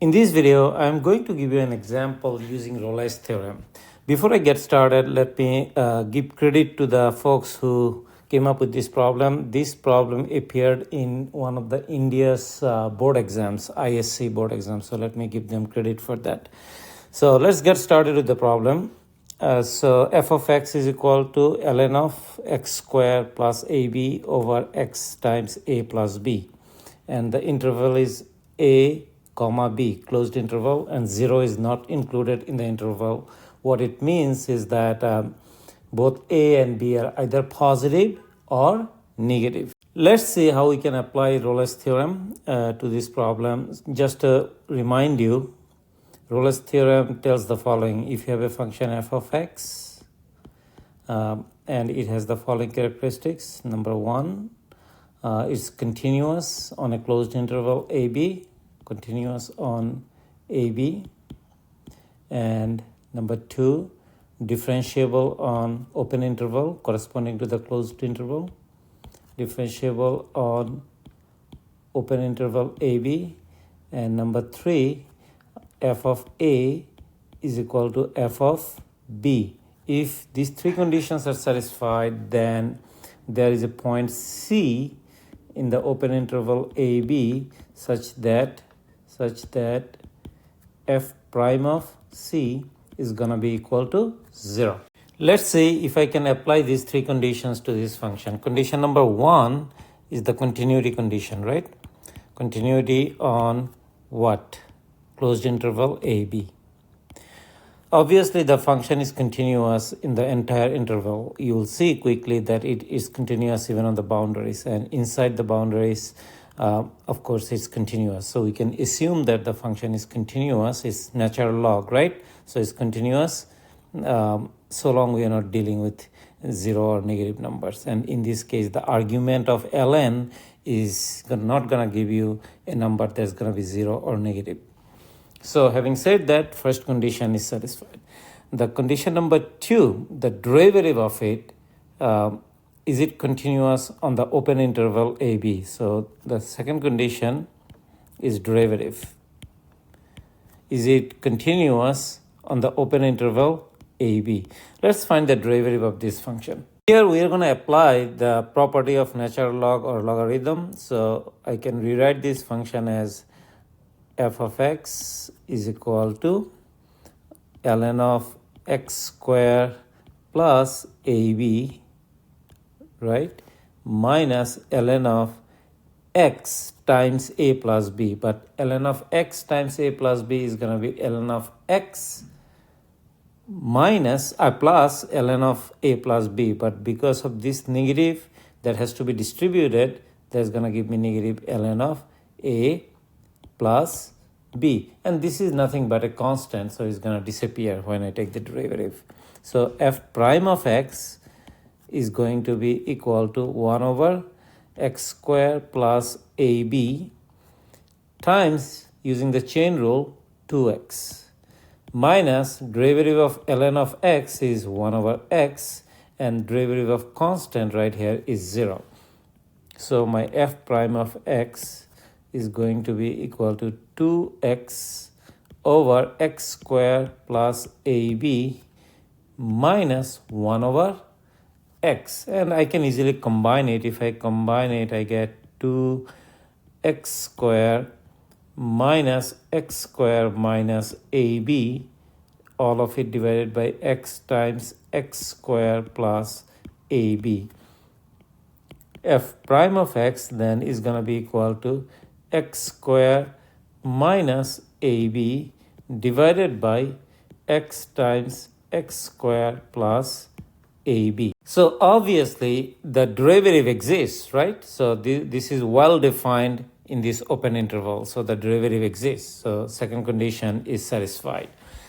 In this video, I'm going to give you an example using Rolle's theorem. Before I get started, let me give credit to the folks who came up with this problem. This problem appeared in one of the India's board exams, ISC board exams. So let me give them credit for that. So let's get started with the problem. So f of x is equal to ln of x squared plus ab over x times a plus b. And the interval is a comma b, closed interval, and 0 is not included in the interval. What it means is that both a and b are either positive or negative. Let's see how we can apply Rolle's theorem to this problem. Just to remind you, Rolle's theorem tells the following. If you have a function f of x and it has the following characteristics. Number one, it's continuous on a closed interval ab, continuous on ab. And number two, differentiable on open interval corresponding to the closed interval, differentiable on open interval ab. And number three, f of a is equal to f of b. If these three conditions are satisfied, then there is a point c in the open interval ab such that f prime of c is going to be equal to 0. Let's see if I can apply these three conditions to this function. Condition number one is the continuity condition, right? Continuity on what? Closed interval ab. Obviously, the function is continuous in the entire interval. You will see quickly that it is continuous even on the boundaries. And inside the boundaries, of course, it's continuous. So we can assume that the function is continuous. It's natural log, right? So it's continuous so long we are not dealing with 0 or negative numbers. And in this case, the argument of ln is not going to give you a number that's going to be 0 or negative. So having said that, first condition is satisfied. The condition number two, the derivative of it, is it continuous on the open interval ab? So the second condition is derivative. Is it continuous on the open interval ab? Let's find the derivative of this function. Here we are going to apply the property of natural log or logarithm. So I can rewrite this function as f of x is equal to ln of x squared plus ab, right, minus ln of x times a plus b. But ln of x times a plus b is going to be ln of x minus plus ln of a plus b. But because of this negative that has to be distributed, that's going to give me negative ln of a plus b, and this is nothing but a constant, so it's going to disappear when I take the derivative. So f prime of x is going to be equal to 1 over x squared plus ab times, using the chain rule, 2x minus derivative of ln of x is 1 over x, and derivative of constant right here is 0. So my f prime of x is going to be equal to 2x over x squared plus ab minus 1 over x. And I can easily combine it. If I combine it, I get 2x squared minus x squared minus ab, all of it divided by x times x squared plus ab. F prime of x then is going to be equal to x squared minus ab divided by x times x squared plus ab. So obviously the derivative exists, right? So this is well defined in this open interval. So the derivative exists. So second condition is satisfied.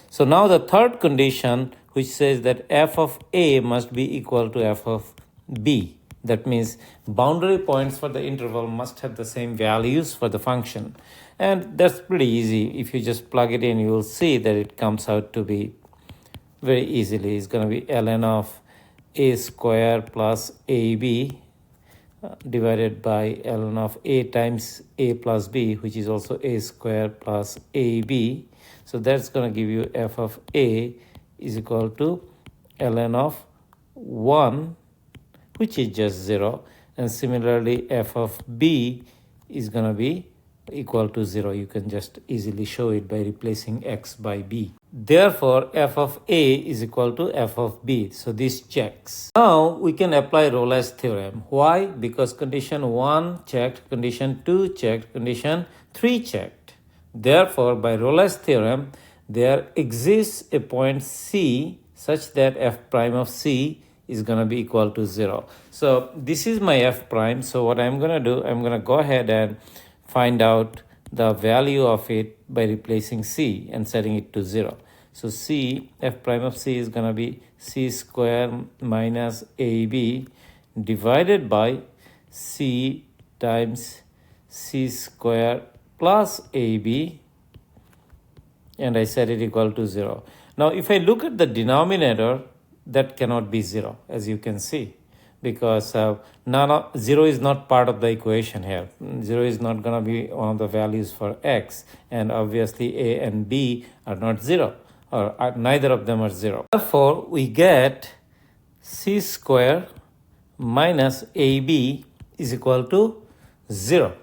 So now the third condition, which says that f of a must be equal to f of b. That means boundary points for the interval must have the same values for the function. And that's pretty easy. If you just plug it in, you will see that it comes out to be very easily. It's going to be ln of a squared plus ab divided by ln of a times a plus b, which is also a square plus ab. So that's going to give you f of a is equal to ln of 1, which is just 0. And similarly, f of b is going to be equal to 0. You can just easily show it by replacing x by b. Therefore, f of a is equal to f of b. So this checks. Now we can apply Rolle's theorem. Why? Because condition 1 checked, condition 2 checked, condition 3 checked. Therefore, by Rolle's theorem, there exists a point C such that f prime of C is going to be equal to 0. So this is my f prime. So what I'm going to do, I'm going to go ahead and find out the value of it by replacing C and setting it to 0. So C, f prime of C is going to be C square minus AB divided by C times C square plus AB, and I set it equal to 0. Now if I look at the denominator, that cannot be 0, as you can see, because 0 is not part of the equation here. 0 is not going to be one of the values for x, and obviously a and b are not 0, or neither of them are 0. Therefore, we get c square minus ab is equal to 0,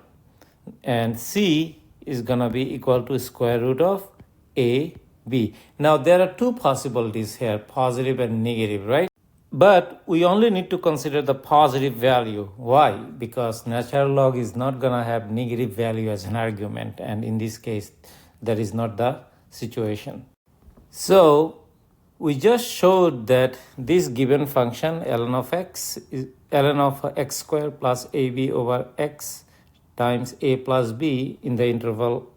and c is going to be equal to square root of ab. Now there are two possibilities here, positive and negative, right? But we only need to consider the positive value. Why? Because natural log is not going to have negative value as an argument, and in this case that is not the situation. So we just showed that this given function ln of x is ln of x square plus ab over x times a plus b in the interval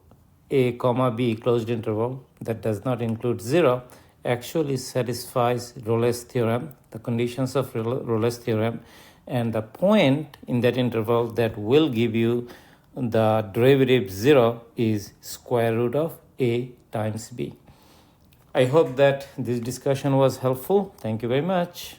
a comma b, closed interval, that does not include 0, actually satisfies Rolle's theorem, the conditions of Rolle's theorem, and the point in that interval that will give you the derivative 0 is square root of a times b. I hope that this discussion was helpful. Thank you very much.